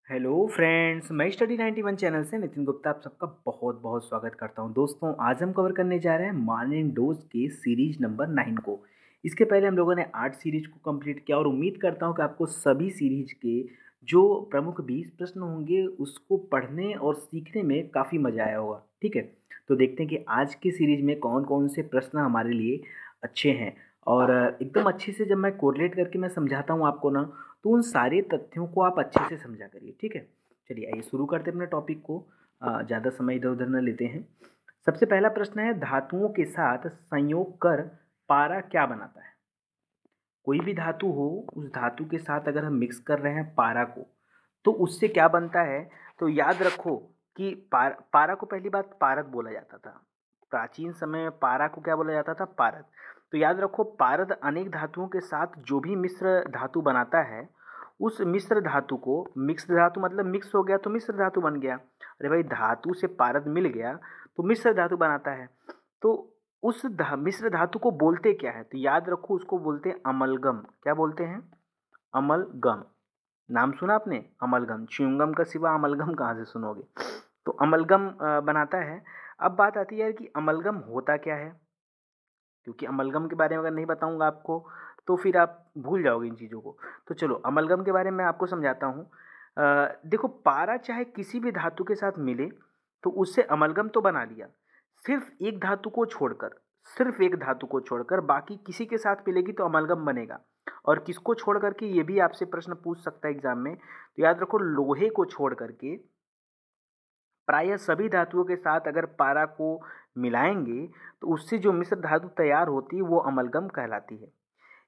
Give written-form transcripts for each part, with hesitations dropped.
Hello friends, मैं study 91 channel से नितिन गुप्ता आप सबका बहुत बहुत स्वागत करता हूं। दोस्तों, आज हम कवर करने जा रहे हैं मॉर्निंग डोज के सीरीज नंबर 9 को। इसके पहले हम लोगों ने 8 सीरीज को कंप्लीट किया और उम्मीद करता हूं कि आपको सभी सीरीज के जो प्रमुख 20 प्रश्न होंगे उसको पढ़ने और सीखने में काफ़ी मज़ा आया होगा। ठीक है, तो देखते हैं कि आज की सीरीज में कौन कौन से प्रश्न हमारे लिए अच्छे हैं। और एकदम अच्छे से जब मैं कोरिलेट करके मैं समझाता हूँ आपको ना, तो उन सारे तथ्यों को आप अच्छे से समझा करिए। ठीक है, चलिए आइए शुरू करते हैं अपने टॉपिक को। ज़्यादा समय इधर उधर न लेते हैं। सबसे पहला प्रश्न है, धातुओं के साथ संयोग कर पारा क्या बनाता है? कोई भी धातु हो, उस धातु के साथ अगर हम मिक्स कर रहे हैं पारा को, तो उससे क्या बनता है? तो याद रखो कि पारा को पहली बात पारद बोला जाता था। प्राचीन समय में पारा को क्या बोला जाता था? पारद। तो याद रखो, पारद अनेक धातुओं के साथ जो भी मिश्र धातु बनाता है, उस मिश्र धातु को, मिक्स धातु मतलब मिक्स हो गया तो मिश्र धातु बन गया। अरे भाई, धातु से पारद मिल गया तो मिश्र धातु बनाता है। तो उस मिश्र धातु को बोलते क्या है? तो याद रखो, उसको बोलते हैं अमलगम। क्या बोलते हैं? अमलगम। नाम सुना आपने? अमलगम। च्युइंगम का सिवा अमलगम कहाँ से सुनोगे? तो अमलगम बनाता है। अब बात आती है यार कि अमलगम होता क्या है, क्योंकि अमलगम के बारे में अगर नहीं बताऊंगा आपको तो फिर आप भूल जाओगे इन चीज़ों को। तो चलो अमलगम के बारे में आपको समझाता हूँ। देखो, पारा चाहे किसी भी धातु के साथ मिले तो उससे अमलगम तो बना लिया। सिर्फ एक धातु को छोड़कर, सिर्फ एक धातु को छोड़कर बाकी किसी के साथ मिलेगी तो अमलगम बनेगा। और किसको छोड़ करके, ये भी आपसे प्रश्न पूछ सकता है एग्जाम में। तो याद रखो, लोहे को छोड़ करके प्रायः सभी धातुओं के साथ अगर पारा को मिलाएंगे तो उससे जो मिश्र धातु तैयार होती है वो अमलगम कहलाती है।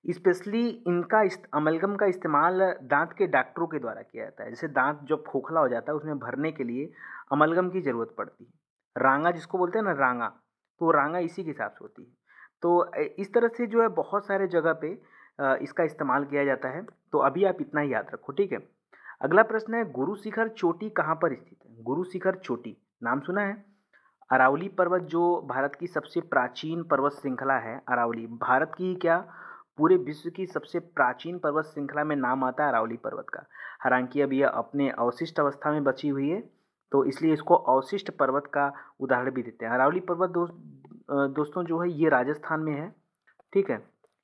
स्पेशली अमलगम का इस्तेमाल दांत के डॉक्टरों के द्वारा किया जाता है। जैसे दांत जब खोखला हो जाता है उसमें भरने के लिए अमलगम की ज़रूरत पड़ती है। रांगा जिसको बोलते हैं ना, रांगा, तो रांगा इसी के हिसाब से होती है। तो इस तरह से जो है बहुत सारे जगह पे इसका इस्तेमाल किया जाता है। तो अभी आप इतना ही याद रखो, ठीक है। अगला प्रश्न है, गुरु शिखर चोटी कहाँ पर स्थित है? गुरु शिखर चोटी नाम सुना है? अरावली पर्वत जो भारत की सबसे प्राचीन पर्वत श्रृंखला है, अरावली भारत की ही क्या, पूरे विश्व की सबसे प्राचीन पर्वत श्रृंखला में नाम आता है अरावली पर्वत का। हालांकि अब यह अपने अवशिष्ट अवस्था में बची हुई है, तो इसलिए इसको अवशिष्ट पर्वत का उदाहरण भी देते हैं। अरावली पर्वत दोस्तों जो है ये राजस्थान में है। ठीक है,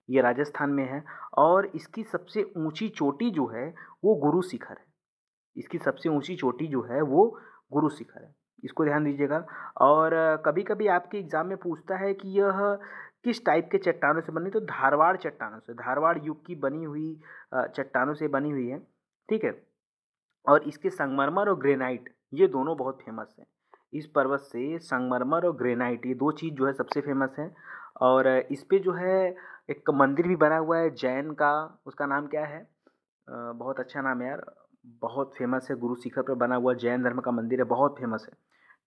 ये राजस्थान में है और इसकी सबसे ऊंची चोटी जो है वो गुरु शिखर है। इसकी सबसे ऊंची चोटी जो है वो गुरु शिखर है, इसको ध्यान दीजिएगा। और कभी कभी आपके एग्जाम में पूछता है कि यह किस टाइप के चट्टानों से बनी, तो धारवाड़ चट्टानों से, धारवाड़ युग की बनी हुई चट्टानों से बनी हुई है। ठीक है, और इसके संगमरमर और ग्रेनाइट ये दोनों बहुत फेमस हैं। इस पर्वत से संगमरमर और ग्रेनाइट ये दो चीज़ जो है सबसे फेमस है। और इस पे जो है एक मंदिर भी बना हुआ है जैन का, उसका नाम क्या है? बहुत अच्छा नाम है यार, बहुत फेमस है। गुरु शिखर पर बना हुआ जैन धर्म का मंदिर है, बहुत फेमस है।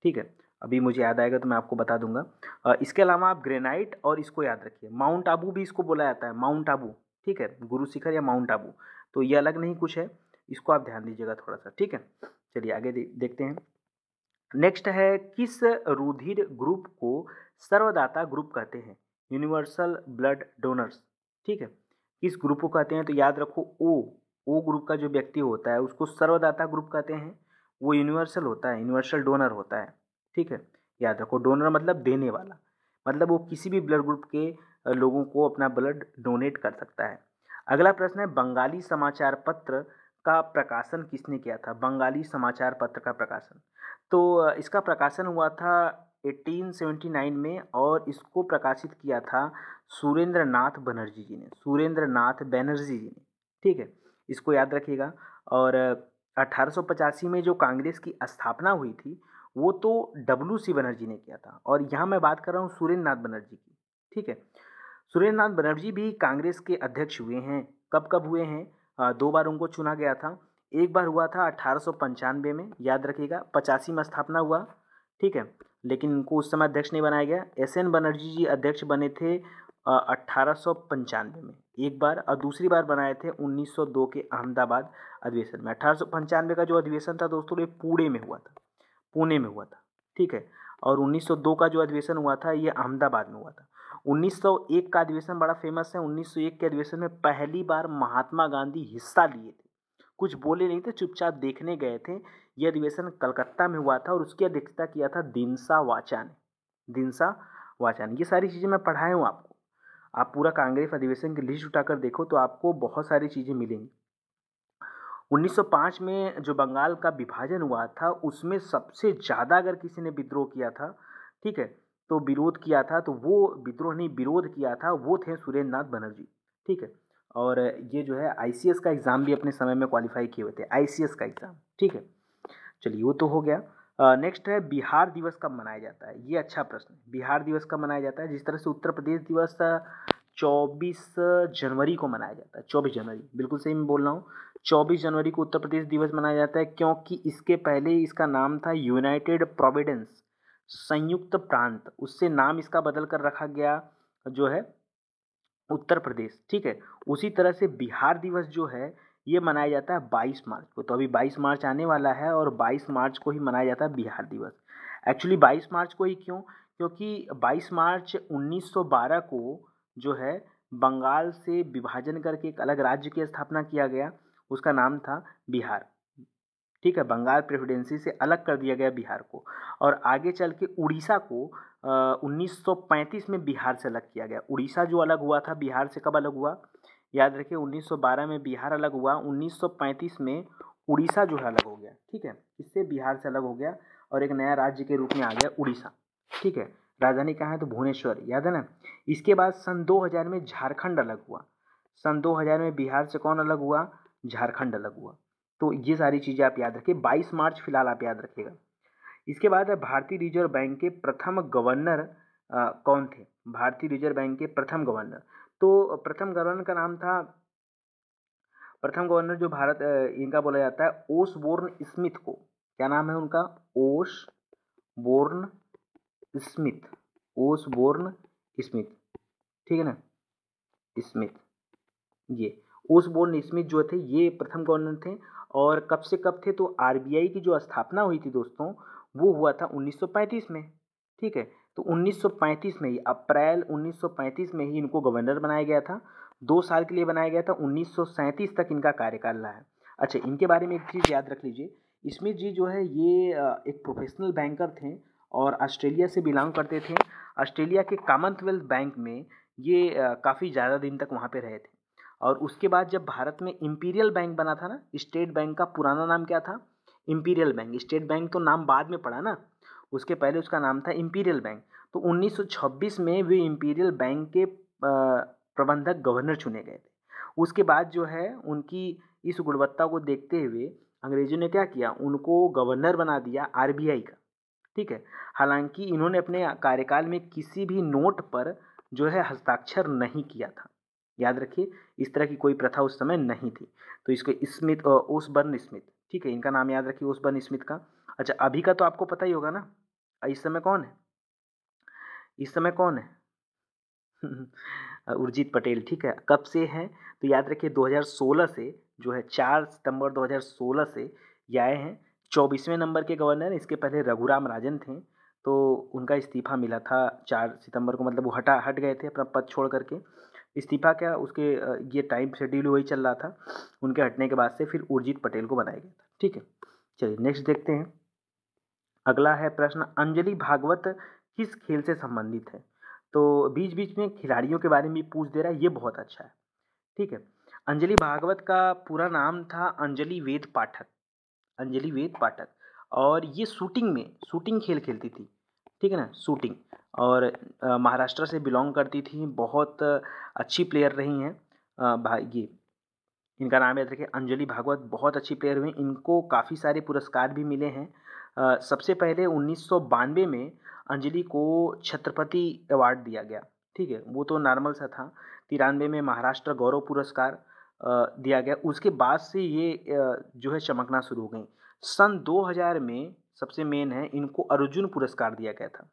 ठीक है, अभी मुझे याद आएगा तो मैं आपको बता दूंगा। इसके अलावा आप ग्रेनाइट और इसको याद रखिए, माउंट आबू भी इसको बोला जाता है, माउंट आबू। ठीक है, गुरु शिखर या माउंट आबू, तो ये अलग नहीं कुछ है, इसको आप ध्यान दीजिएगा थोड़ा सा। ठीक है, चलिए आगे देखते हैं। नेक्स्ट है, किस रुधिर ग्रुप को सर्वदाता ग्रुप कहते हैं? Universal blood donors. ठीक है, किस ग्रुप को कहते हैं? तो याद रखो, ओ ग्रुप का जो व्यक्ति होता है उसको सर्वदाता ग्रुप कहते हैं। वो यूनिवर्सल होता है, यूनिवर्सल डोनर होता है। ठीक है, याद रखो, डोनर मतलब देने वाला, मतलब वो किसी भी ब्लड ग्रुप के लोगों को अपना ब्लड डोनेट कर सकता है। अगला प्रश्न है, बंगाली समाचार पत्र का प्रकाशन किसने किया था? बंगाली समाचार पत्र का प्रकाशन, तो इसका प्रकाशन हुआ था 1879 में और इसको प्रकाशित किया था सुरेंद्र नाथ बनर्जी जी ने, सुरेंद्र नाथ बैनर्जी जी ने। ठीक है, इसको याद रखिएगा। और 1885 में जो कांग्रेस की स्थापना हुई थी वो तो डब्ल्यू सी बनर्जी ने किया था, और यहाँ मैं बात कर रहा हूँ सुरेंद्र नाथ बनर्जी की। ठीक है, सुरेंद्र नाथ बनर्जी भी कांग्रेस के अध्यक्ष हुए हैं। कब कब हुए हैं? दो बार उनको चुना गया था। एक बार हुआ था 1895 में, याद रखिएगा, 85 में स्थापना हुआ। ठीक है, लेकिन इनको उस समय अध्यक्ष नहीं बनाया गया। एस एन बनर्जी जी अध्यक्ष बने थे 1895 में एक बार, और दूसरी बार बनाए थे 1902 के अहमदाबाद अधिवेशन में। 1895 का जो अधिवेशन था दोस्तों ये पुणे में हुआ था, पुणे में हुआ था। ठीक है, और 1902 का जो अधिवेशन हुआ था ये अहमदाबाद में हुआ था। 1901 का अधिवेशन बड़ा फेमस है। 1901 के अधिवेशन में पहली बार महात्मा गांधी हिस्सा लिए थे। कुछ बोले नहीं थे, चुपचाप देखने गए थे। यह अधिवेशन कलकत्ता में हुआ था और उसकी अध्यक्षता किया था दिनसा वाचा ने। दिनसा वाचा ने। ये सारी चीज़ें मैं पढ़ाया हूँ आपको। आप पूरा कांग्रेस अधिवेशन की लिस्ट उठाकर देखो तो आपको बहुत सारी चीज़ें मिलेंगी। 1905 में जो बंगाल का विभाजन हुआ था उसमें सबसे ज़्यादा अगर किसी ने विद्रोह किया था, ठीक है, तो विरोध किया था, तो वो विद्रोह नहीं विरोध किया था, वो थे सुरेंद्र नाथ बनर्जी, ठीक है। और ये जो है आईसीएस का एग्ज़ाम भी अपने समय में क्वालिफाई किए हुए थे, आईसीएस का एग्ज़ाम, ठीक है। चलिए वो तो हो गया। नेक्स्ट है बिहार दिवस कब मनाया जाता है? ये अच्छा प्रश्न है। बिहार दिवस कब मनाया जाता है? जिस तरह से उत्तर प्रदेश दिवस 24 जनवरी को मनाया जाता है। 24 जनवरी, बिल्कुल सही मैं बोल रहा हूँ। 24 जनवरी को उत्तर प्रदेश दिवस मनाया जाता है क्योंकि इसके पहले इसका नाम था यूनाइटेड प्रोविडेंस, संयुक्त प्रांत। उससे नाम इसका बदल कर रखा गया जो है उत्तर प्रदेश, ठीक है। उसी तरह से बिहार दिवस जो है ये मनाया जाता है 22 मार्च को। तो अभी 22 मार्च आने वाला है और 22 मार्च को ही मनाया जाता है बिहार दिवस। एक्चुअली 22 मार्च को ही क्यों? क्योंकि 22 मार्च 1912 को जो है बंगाल से विभाजन करके एक अलग राज्य की स्थापना किया गया, उसका नाम था बिहार, ठीक है। बंगाल प्रेसिडेंसी से अलग कर दिया गया बिहार को और आगे चल के उड़ीसा को 1935 में बिहार से अलग किया गया। उड़ीसा जो अलग हुआ था बिहार से कब अलग हुआ? याद रखिए 1912 में बिहार अलग हुआ, 1935 में उड़ीसा जो है अलग हो गया, ठीक है। इससे बिहार से अलग हो गया और एक नया राज्य के रूप में आ गया उड़ीसा, ठीक है। राजधानी कहाँ है? तो भुवनेश्वर, याद है ना। इसके बाद सन 2000 में झारखंड अलग हुआ। सन 2000 में बिहार से कौन अलग हुआ? झारखंड अलग हुआ। तो ये सारी चीज़ें आप याद रखिए। 22 मार्च फिलहाल आप याद रखिएगा। इसके बाद है भारतीय रिजर्व बैंक के प्रथम गवर्नर कौन थे? भारतीय रिजर्व बैंक के प्रथम गवर्नर, तो प्रथम गवर्नर का नाम था, प्रथम गवर्नर जो भारत इनका बोला जाता है ओसबोर्न स्मिथ को। क्या नाम है उनका? ओसबोर्न स्मिथ, ओसबोर्न स्मिथ, ठीक है ना, स्मिथ। ये ओसबोर्न स्मिथ जो थे ये प्रथम गवर्नर थे। और कब से कब थे? तो आरबीआई की जो स्थापना हुई थी दोस्तों वो हुआ था 1935 में, ठीक है। तो 1935 में ही, अप्रैल 1935 में ही इनको गवर्नर बनाया गया था। 2 साल के लिए बनाया गया था, 1937 तक इनका कार्यकाल रहा है। अच्छा, इनके बारे में एक चीज़ याद रख लीजिए, स्मिथ जी जो है ये एक प्रोफेशनल बैंकर थे और ऑस्ट्रेलिया से बिलोंग करते थे। ऑस्ट्रेलिया के कॉमनवेल्थ बैंक में ये काफ़ी ज़्यादा दिन तक वहाँ पे रहे थे। और उसके बाद जब भारत में इंपीरियल बैंक बना था ना, स्टेट बैंक का पुराना नाम क्या था? Imperial bank. स्टेट बैंक तो नाम बाद में पड़ा ना, उसके पहले उसका नाम था इंपीरियल बैंक। तो 1926 में वे इंपीरियल बैंक के प्रबंधक गवर्नर चुने गए थे। उसके बाद जो है उनकी इस गुणवत्ता को देखते हुए अंग्रेजों ने क्या किया? उनको गवर्नर बना दिया आरबीआई का, ठीक है। हालांकि इन्होंने अपने कार्यकाल में किसी भी नोट पर जो है हस्ताक्षर नहीं किया था। याद रखिए इस तरह की कोई प्रथा उस समय नहीं थी। तो इसको स्मिथ, ओसबर्न स्मिथ, ठीक है, इनका नाम याद रखिए ओसबर्न स्मिथ का। अच्छा, अभी का तो आपको पता ही होगा ना, इस समय कौन है? इस समय कौन है? उर्जित पटेल, ठीक है। कब से है? तो याद रखिए 2016 से जो है 4 सितंबर 2016 से ये आए हैं। 24वें नंबर के गवर्नर। इसके पहले रघुराम राजन थे, तो उनका इस्तीफा मिला था 4 सितंबर को, मतलब वो हट गए थे अपना पद छोड़ करके। इस्तीफा क्या, उसके ये टाइम शेड्यूल वही चल रहा था। उनके हटने के बाद से फिर उर्जित पटेल को बनाया गया था, ठीक है। चलिए नेक्स्ट देखते हैं। अगला है प्रश्न, अंजलि भागवत किस खेल से संबंधित है? तो बीच बीच में खिलाड़ियों के बारे में भी पूछ दे रहा है, ये बहुत अच्छा है, ठीक है। अंजलि भागवत का पूरा नाम था अंजलि वेद पाठक, अंजलि वेद पाठक। और ये शूटिंग खेल खेलती थी, ठीक है ना, शूटिंग। और महाराष्ट्र से बिलोंग करती थी, बहुत अच्छी प्लेयर रही हैं। भाई ये इनका नाम याद रखिए अंजलि भागवत, बहुत अच्छी प्लेयर हुई। इनको काफ़ी सारे पुरस्कार भी मिले हैं। सबसे पहले 1992 में अंजलि को छत्रपति अवार्ड दिया गया, ठीक है, वो तो नॉर्मल सा था। 93 में महाराष्ट्र गौरव पुरस्कार दिया गया। उसके बाद से ये जो है चमकना शुरू हो गई। सन 2000 में सबसे मेन है, इनको अर्जुन पुरस्कार दिया गया था।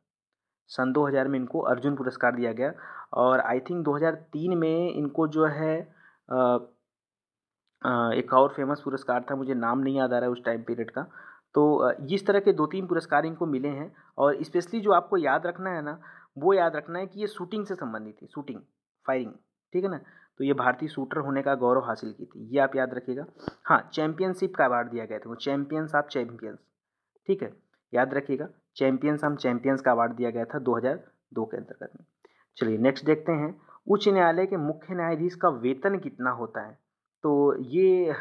सन 2000 में इनको अर्जुन पुरस्कार दिया गया। और आई थिंक 2003 में इनको जो है एक और फेमस पुरस्कार था, मुझे नाम नहीं याद आ रहा है उस टाइम पीरियड का। तो इस तरह के 2-3 पुरस्कार इनको मिले हैं। और स्पेशली जो आपको याद रखना है ना, वो याद रखना है कि ये शूटिंग से संबंधित थी, शूटिंग, फायरिंग, ठीक है ना। तो ये भारतीय शूटर होने का गौरव हासिल की थी, ये आप याद रखिएगा। हाँ, चैंपियनशिप का अवार्ड दिया गया था, वो चैंपियंस ऑफ चैंपियंस, ठीक है, याद रखिएगा, चैंपियंस ऑफ चैंपियंस का अवार्ड दिया गया था 2002 के अंतर्गत में। चलिए नेक्स्ट देखते हैं, उच्च न्यायालय के मुख्य न्यायाधीश का वेतन कितना होता है। तो ये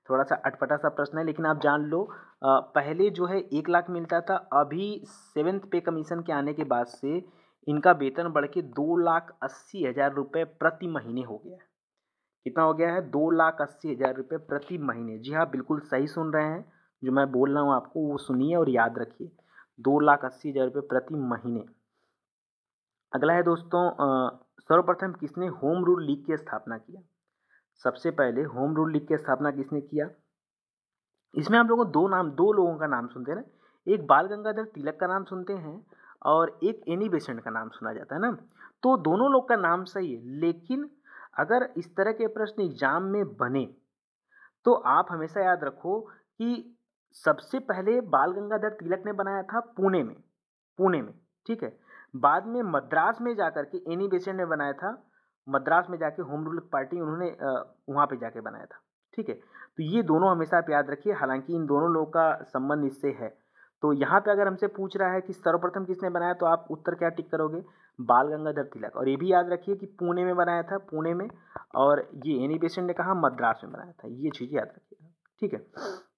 थोड़ा सा अटपटा सा प्रश्न है, लेकिन आप जान लो, पहले जो है 1 लाख मिलता था, अभी 7th पे कमीशन के आने के बाद से इनका वेतन बढ़ के 2,80,000 रुपये प्रति महीने हो गया है। कितना हो गया है? 2,80,000 रुपये प्रति महीने। जी हाँ, बिल्कुल सही सुन रहे हैं, जो मैं बोल रहा हूँ आपको वो सुनिए और याद रखिए, 2,80,000 रुपये प्रति महीने। अगला है दोस्तों, सर्वप्रथम किसने होम रूल लीग की स्थापना किया? सबसे पहले होम रूल लीग की स्थापना किसने किया? इसमें आप लोगों को दो लोगों का नाम सुनते हैं ना, एक बाल गंगाधर तिलक का नाम सुनते हैं और एक एनी बेसेंट का नाम सुना जाता है ना। तो दोनों लोग का नाम सही है, लेकिन अगर इस तरह के प्रश्न एग्जाम में बने तो आप हमेशा याद रखो कि सबसे पहले बाल गंगाधर तिलक ने बनाया था पुणे में, ठीक है। बाद में मद्रास में जाकर के एनी बेसेंट ने बनाया था, मद्रास में जाके होम रूल पार्टी उन्होंने वहाँ पे जाके बनाया था, ठीक है। तो ये दोनों हमेशा आप याद रखिए, हालांकि इन दोनों लोगों का संबंध इससे है। तो यहाँ पे अगर हमसे पूछ रहा है कि सर्वप्रथम किसने बनाया, तो आप उत्तर क्या टिक करोगे? बाल गंगाधर तिलक। और ये भी याद रखिए कि पुणे में बनाया था, पुणे में, और ये एनी बेसेंट ने कहा मद्रास में बनाया था, ये चीज़ याद रखिएगा, ठीक है।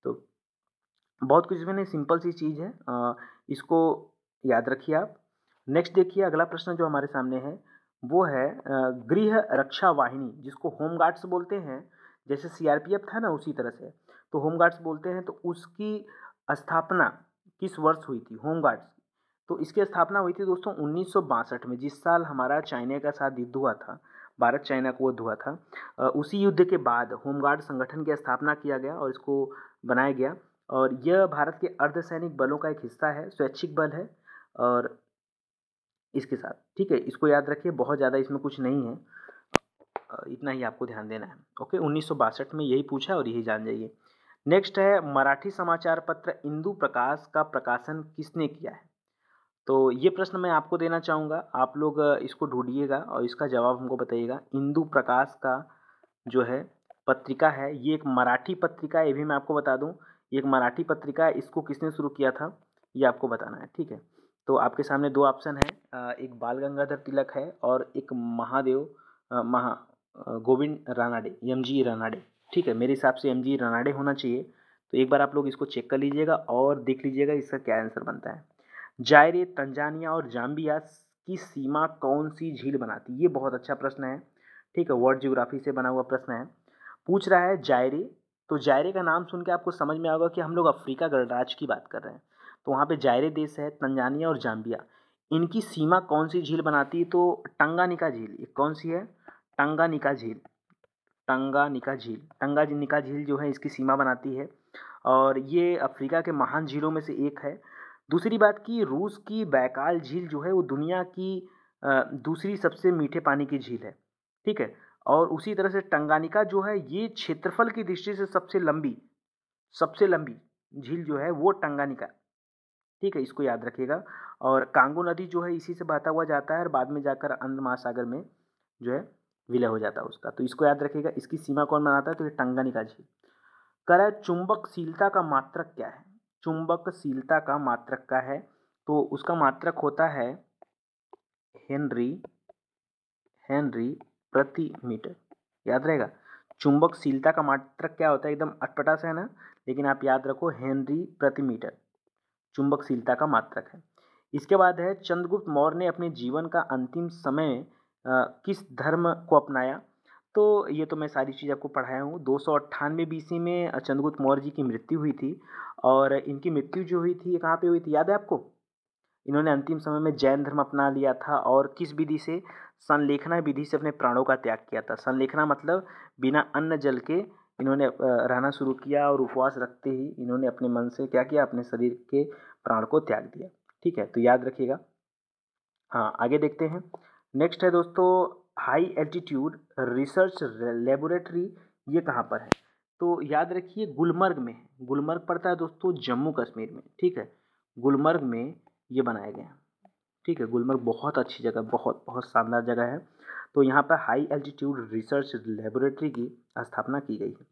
तो बहुत कुछ इसमें सिंपल सी चीज़ है, इसको याद रखिए आप। नेक्स्ट देखिए, अगला प्रश्न जो हमारे सामने है वो है गृह रक्षा वाहिनी, जिसको होम गार्ड्स बोलते हैं, जैसे सीआरपीएफ था ना उसी तरह से, तो होम गार्ड्स बोलते हैं। तो उसकी स्थापना किस वर्ष हुई थी, होम गार्ड्स की? तो इसकी स्थापना हुई थी दोस्तों 1962 में, जिस साल हमारा चाइना का साथ युद्ध हुआ था, भारत चाइना को युद्ध हुआ था, उसी युद्ध के बाद होमगार्ड संगठन की स्थापना किया गया और इसको बनाया गया। और यह भारत के अर्धसैनिक बलों का एक हिस्सा है, स्वैच्छिक बल है। और इसके साथ, ठीक है, इसको याद रखिए, बहुत ज़्यादा इसमें कुछ नहीं है, इतना ही आपको ध्यान देना है। ओके, 1962 में यही पूछा और यही जान जाइए। नेक्स्ट है, मराठी समाचार पत्र इंदु प्रकाश का प्रकाशन किसने किया है? तो ये प्रश्न मैं आपको देना चाहूँगा, आप लोग इसको ढूंढिएगा और इसका जवाब हमको बताइएगा। इंदु प्रकाश का जो है पत्रिका है, ये एक मराठी पत्रिका है, ये भी मैं आपको बता दूं, ये एक मराठी पत्रिका है। इसको किसने शुरू किया था ये आपको बताना है, ठीक है। तो आपके सामने दो ऑप्शन है, एक बाल गंगाधर तिलक है और एक महादेव गोविंद रानाडे, एमजी रानाडे, ठीक है। मेरे हिसाब से एमजी रानाडे होना चाहिए। तो एक बार आप लोग इसको चेक कर लीजिएगा और देख लीजिएगा इसका क्या आंसर बनता है। जायरे, तंजानिया और जाम्बिया की सीमा कौन सी झील बनाती है? ये बहुत अच्छा प्रश्न है, ठीक है, वर्ल्ड ज्योग्राफी से बना हुआ प्रश्न है। पूछ रहा है जायरे, तो जायरे का नाम सुन के आपको समझ में आएगा कि हम लोग अफ्रीका गणराज्य की बात कर रहे हैं। तो वहाँ पे जायरे देश है, तंजानिया और जाम्बिया, इनकी सीमा कौन सी झील बनाती है? तो टंगानिका झील। ये कौन सी है? टंगानिका झील। टंगानिका झील, टंगानिका झील जो है इसकी सीमा बनाती है और ये अफ्रीका के महान झीलों में से एक है। दूसरी बात की, रूस की बैकाल झील जो है वो दुनिया की दूसरी सबसे मीठे पानी की झील है, ठीक है। और उसी तरह से टंगानिका जो है ये क्षेत्रफल की दृष्टि से सबसे लंबी झील जो है वो टंगानिका, ठीक है, इसको याद रखिएगा। और कांगो नदी जो है इसी से बहता हुआ जाता है और बाद में जाकर अंध महासागर में जो है विलय हो जाता है उसका। तो इसको याद रखिएगा, इसकी सीमा कौन बनाता है? तो ये टंगानिका झील। कह रहा है चुंबकशीलता का मात्रक क्या है? चुंबकशीलता का मात्रक क्या है? तो उसका मात्रक होता है हेनरी प्रति मीटर, याद रहेगा। चुंबकशीलता का मात्रक क्या होता है? एकदम अटपटा सा है ना, लेकिन आप याद रखो, हेनरी प्रति मीटर चुंबकशीलता का मात्रक है। इसके बाद है, चंद्रगुप्त मौर्य ने अपने जीवन का अंतिम समय किस धर्म को अपनाया? तो ये तो मैं सारी चीज़ आपको पढ़ाया हूँ। 298 BC में चंद्रगुप्त मौर्य जी की मृत्यु हुई थी और इनकी मृत्यु जो हुई थी ये कहाँ पे हुई थी, याद है आपको? इन्होंने अंतिम समय में जैन धर्म अपना लिया था और किस विधि से? संलेखना विधि से अपने प्राणों का त्याग किया था। संलेखना मतलब बिना अन्न जल के इन्होंने रहना शुरू किया और उपवास रखते ही इन्होंने अपने मन से क्या किया? अपने शरीर के प्राण को त्याग दिया, ठीक है। तो याद रखिएगा। हाँ, आगे देखते हैं। नेक्स्ट है दोस्तों, हाई एल्टीट्यूड रिसर्च लेबोरेटरी, ये कहाँ पर है? तो याद रखिए, गुलमर्ग में है। गुलमर्ग पड़ता है दोस्तों जम्मू कश्मीर में, ठीक है। गुलमर्ग में ये बनाया गया है, ठीक है। गुलमर्ग बहुत अच्छी जगह, बहुत बहुत शानदार जगह है। तो यहाँ पर हाई एल्टीट्यूड रिसर्च लेबोरेटरी की स्थापना की गई है।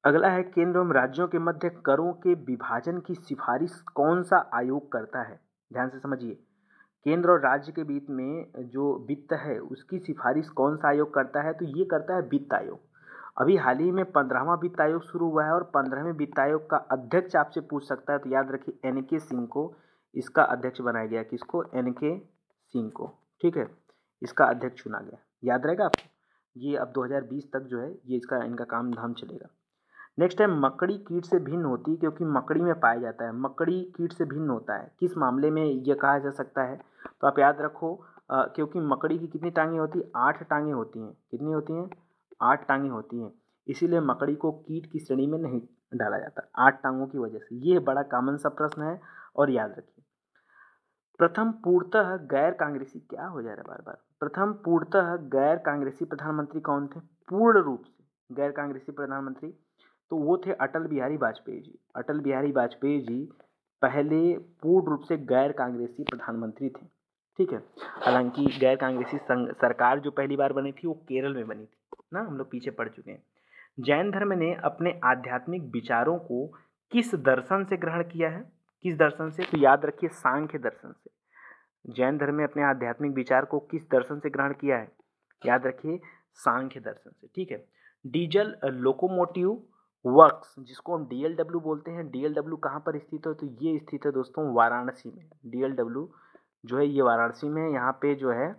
अगला है केंद्र एवं राज्यों के मध्य करों के विभाजन की सिफारिश कौन सा आयोग करता है? ध्यान से समझिए, केंद्र और राज्य के बीच में जो वित्त है उसकी सिफारिश कौन सा आयोग करता है? तो ये करता है वित्त आयोग। अभी हाल ही में 15वां वित्त आयोग शुरू हुआ है और 15वें वित्त आयोग का अध्यक्ष आपसे पूछ सकता है, तो याद रखिए एन.के. सिंह को इसका अध्यक्ष बनाया गया। किसको? एन.के. सिंह को। ठीक है, इसका अध्यक्ष चुना गया। याद रहेगा आपको, ये अब 2020 तक जो है ये इनका काम धाम चलेगा। नेक्स्ट है मकड़ी कीट से भिन्न होती है क्योंकि मकड़ी में पाया जाता है। मकड़ी कीट से भिन्न होता है, किस मामले में यह कहा जा सकता है? तो आप याद रखो, क्योंकि मकड़ी की कितनी टांगें होती हैं? 8 टांगें होती हैं। कितनी होती हैं? 8 टांगें होती हैं। इसीलिए मकड़ी को कीट की श्रेणी में नहीं डाला जाता, 8 टांगों की वजह से। ये बड़ा कॉमन सा प्रश्न है और याद रखिए। प्रथम पूर्णतः गैर कांग्रेसी, क्या हो जा रहा है बार बार? प्रथम पूर्णतः गैर कांग्रेसी प्रधानमंत्री कौन थे? पूर्ण रूप से गैर कांग्रेसी प्रधानमंत्री, तो वो थे अटल बिहारी वाजपेयी जी। अटल बिहारी वाजपेयी जी पहले पूर्ण रूप से गैर कांग्रेसी प्रधानमंत्री थे। ठीक है, हालांकि गैर कांग्रेसी सरकार जो पहली बार बनी थी वो केरल में बनी थी ना, हम लोग पीछे पढ़ चुके हैं। जैन धर्म ने अपने आध्यात्मिक विचारों को किस दर्शन से ग्रहण किया है? किस दर्शन से? तो याद रखिए सांख्य दर्शन से। जैन धर्म ने अपने आध्यात्मिक विचार को किस दर्शन से ग्रहण किया है? याद रखिए सांख्य दर्शन से। ठीक है, डीजल लोकोमोटिव वर्क्स, जिसको हम डीएलडब्ल्यू बोलते हैं, डीएलडब्ल्यू कहाँ पर स्थित है? तो ये स्थित है दोस्तों वाराणसी में। डीएलडब्ल्यू जो है ये वाराणसी में, यहाँ पे जो है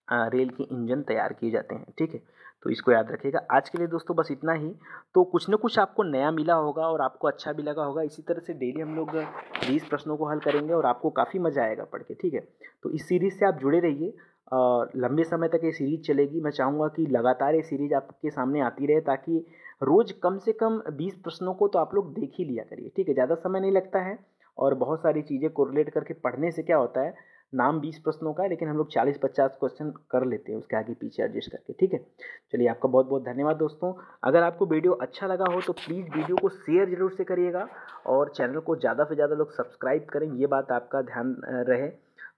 रेल के इंजन तैयार किए जाते हैं। ठीक है, तो इसको याद रखिएगा। आज के लिए दोस्तों बस इतना ही। तो कुछ न कुछ आपको नया मिला होगा और आपको अच्छा भी लगा होगा। इसी तरह से डेली हम लोग 20 प्रश्नों को हल करेंगे और आपको काफ़ी मज़ा आएगा पढ़ के। ठीक है, तो इस सीरीज़ से आप जुड़े रहिए। लंबे समय तक ये सीरीज़ चलेगी। मैं चाहूँगा कि लगातार ये सीरीज़ आपके सामने आती रहे, ताकि रोज़ कम से कम 20 प्रश्नों को तो आप लोग देख ही लिया करिए। ठीक है, ज़्यादा समय नहीं लगता है और बहुत सारी चीज़ें कोरिलेट करके पढ़ने से क्या होता है, नाम 20 प्रश्नों का है लेकिन हम लोग 40-50 क्वेश्चन कर लेते हैं उसके आगे पीछे एडजस्ट करके। ठीक है, चलिए आपका बहुत बहुत धन्यवाद दोस्तों। अगर आपको वीडियो अच्छा लगा हो तो प्लीज़ वीडियो को शेयर जरूर से करिएगा और चैनल को ज़्यादा से ज़्यादा लोग सब्सक्राइब करें, ये बात आपका ध्यान रहे।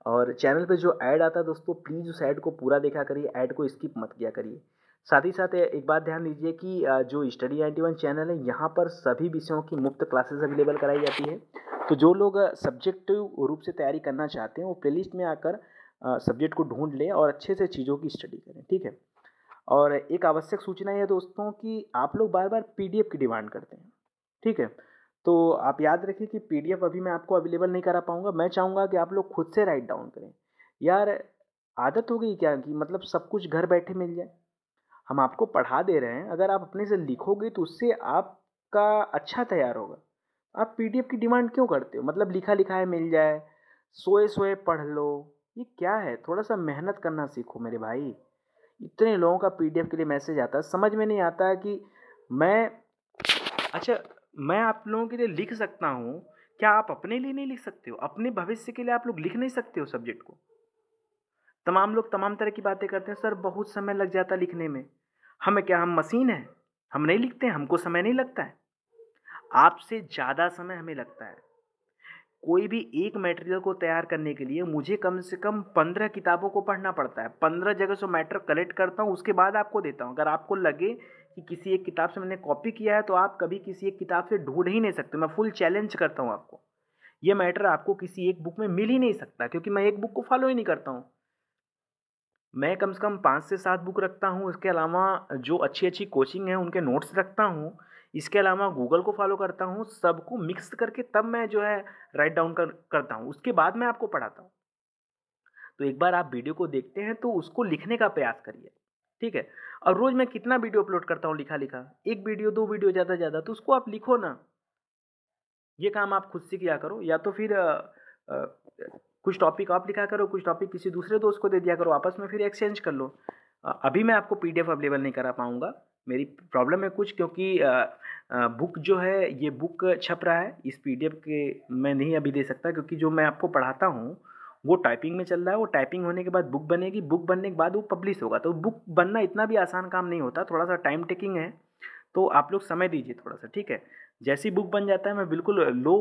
और चैनल पे जो ऐड आता है दोस्तों, प्लीज़ उस ऐड को पूरा देखा करिए, ऐड को स्किप मत किया करिए। साथ ही साथ एक बात ध्यान दीजिए कि जो स्टडी 91 चैनल है, यहाँ पर सभी विषयों की मुफ्त क्लासेस अवेलेबल कराई जाती है। तो जो लोग सब्जेक्टिव रूप से तैयारी करना चाहते हैं वो प्लेलिस्ट में आकर सब्जेक्ट को ढूंढ लें और अच्छे से चीज़ों की स्टडी करें। ठीक है, और एक आवश्यक सूचना है दोस्तों कि आप लोग बार बार पीडीएफ की डिमांड करते हैं। ठीक है, तो आप याद रखिए कि पीडीएफ अभी मैं आपको अवेलेबल नहीं करा पाऊंगा। मैं चाहूँगा कि आप लोग खुद से राइट डाउन करें। यार आदत हो गई क्या कि मतलब सब कुछ घर बैठे मिल जाए? हम आपको पढ़ा दे रहे हैं, अगर आप अपने से लिखोगे तो उससे आपका अच्छा तैयार होगा। आप पीडीएफ की डिमांड क्यों करते हो? मतलब लिखा लिखाया मिल जाए, सोए सोए पढ़ लो, ये क्या है? थोड़ा सा मेहनत करना सीखो मेरे भाई। इतने लोगों का पीडीएफ के लिए मैसेज आता है, समझ में नहीं आता है कि मैं अच्छा मैं आप लोगों के लिए लिख सकता हूँ, क्या आप अपने लिए नहीं लिख सकते हो? अपने भविष्य के लिए आप लोग लिख नहीं सकते हो सब्जेक्ट को? तमाम लोग तमाम तरह की बातें करते हैं, सर बहुत समय लग जाता लिखने में। हमें क्या, हम मशीन हैं? हम नहीं लिखते हैं, हमको समय नहीं लगता है? आपसे ज़्यादा समय हमें लगता है। कोई भी एक मटेरियल को तैयार करने के लिए मुझे कम से कम 15 किताबों को पढ़ना पड़ता है। 15 जगह से मैटर कलेक्ट करता हूँ, उसके बाद आपको देता हूँ। अगर आपको लगे कि किसी एक किताब से मैंने कॉपी किया है तो आप कभी किसी एक किताब से ढूंढ ही नहीं सकते। मैं फुल चैलेंज करता हूँ आपको। ये मैटर आपको किसी एक बुक में मिल ही नहीं सकता, क्योंकि मैं एक बुक को फॉलो ही नहीं करता हूँ। मैं कम से कम 5 से 7 बुक रखता हूँ। इसके अलावा जो अच्छी अच्छी कोचिंग है उनके नोट्स रखता हूँ। इसके अलावा गूगल को फॉलो करता हूँ। सबको मिक्स करके तब मैं जो है राइट डाउन करता हूँ, उसके बाद मैं आपको पढ़ाता हूँ। तो एक बार आप वीडियो को देखते हैं तो उसको लिखने का प्रयास करिए। ठीक है, और रोज़ मैं कितना वीडियो अपलोड करता हूँ लिखा लिखा, 1 वीडियो 2 वीडियो ज़्यादा ज़्यादा, तो उसको आप लिखो ना। ये काम आप खुद से किया करो, या तो फिर अ, कुछ टॉपिक आप लिखा करो, कुछ टॉपिक किसी दूसरे दोस्त को दे दिया करो, आपस में फिर एक्सचेंज कर लो। अभी मैं आपको पीडीएफ अवेलेबल नहीं करा पाऊँगा, मेरी प्रॉब्लम है कुछ, क्योंकि बुक जो है ये बुक छप रहा है, इस पीडीएफ के मैं नहीं अभी दे सकता, क्योंकि जो मैं आपको पढ़ाता हूँ वो टाइपिंग में चल रहा है। वो टाइपिंग होने के बाद बुक बनेगी, बुक बनने के बाद वो पब्लिश होगा। तो बुक बनना इतना भी आसान काम नहीं होता, थोड़ा सा टाइम टेकिंग है। तो आप लोग समय दीजिए थोड़ा सा। ठीक है, जैसी बुक बन जाता है मैं बिल्कुल लो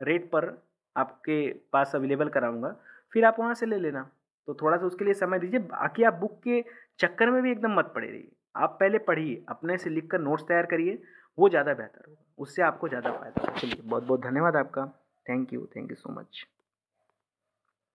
रेट पर आपके पास अवेलेबल कराऊंगा, फिर आप वहाँ से ले लेना। तो थोड़ा सा उसके लिए समय दीजिए। बाकी आप बुक के चक्कर में भी एकदम मत पड़े रहिए, आप पहले पढ़िए, अपने से लिख कर नोट्स तैयार करिए, वो ज़्यादा बेहतर होगा, उससे आपको ज़्यादा फायदा होगा। चलिए बहुत बहुत धन्यवाद आपका। Thank you so much.